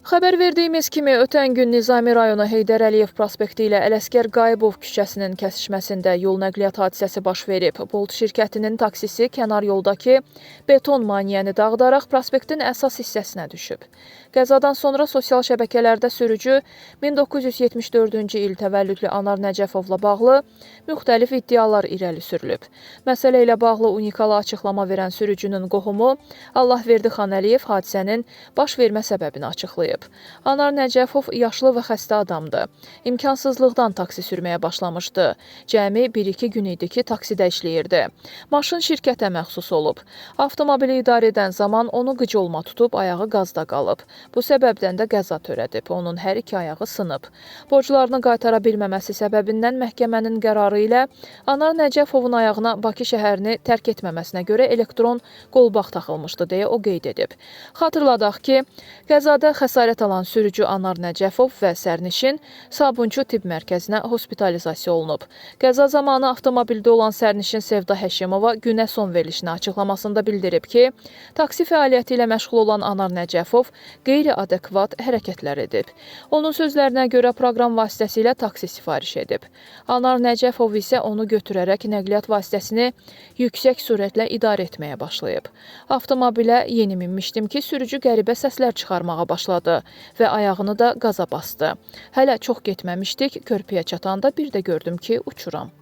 Xəbər verdiyimiz kimi, ötən gün Nizami rayonu Heydər Əliyev prospekti ilə Ələsgər Qayıbov küçəsinin kəsişməsində yol nəqliyyat hadisəsi baş verib. Bolt şirkətinin taksisi kənar yoldakı beton maniyəni dağıdaraq prospektin əsas hissəsinə düşüb. Qəzadan sonra sosial şəbəkələrdə sürücü 1974-cü il təvəllüdlü Anar Nəcəfovla bağlı müxtəlif iddialar irəli sürülüb. Məsələ ilə bağlı unikal açıqlama verən sürücünün qohumu Allahverdi Xan Əliyev hadisənin baş vermə səbəbini açıqlayıb. Anar Nəcəfov yaşlı və xəstə adamdır. İmkansızlıqdan taksi sürməyə başlamışdı. Cəmi 1-2 gün idi ki, taksidə işləyirdi. Maşın şirkətə məxsus olub. Avtomobili idarə edən zaman onu qıcolma tutub, ayağı qazda qalıb. Bu səbəbdən də qəza törədib. Onun hər iki ayağı sınıb. Borclarını qaytara bilməməsi səbəbindən məhkəmənin qərarı ilə Anar Nəcəfovun ayağına Bakı şəhərini tərk etməməsinə görə elektron qolbaq taxılmışdı, deyə o qeyd edib. Xatırladaq ki, qəzada xəsarət alan sürücü Anar Nəcəfov və sərnişin Sabunçu tibb mərkəzinə hospitalizasiya olunub. Qəza zamanı avtomobildə olan sərnişin Sevda Həşimova günə son verilişini açıqlamasında bildirib ki, taksi fəaliyyəti ilə məşğul olan Anar Nəcəfov qeyri-adekvat hərəkətlər edib. Onun sözlərinə görə proqram vasitəsilə taksi sifariş edib. Anar Nəcəfov isə onu götürərək nəqliyyat vasitəsini yüksək sürətlə idarə etməyə başlayıb. Avtomobilə yeni minmişdim ki, sürücü qəribə səslər çıxarmağa başladı və ayağını da qaza basdı. Hələ çox getməmişdik, körpüyə çatanda bir də gördüm ki, uçuram.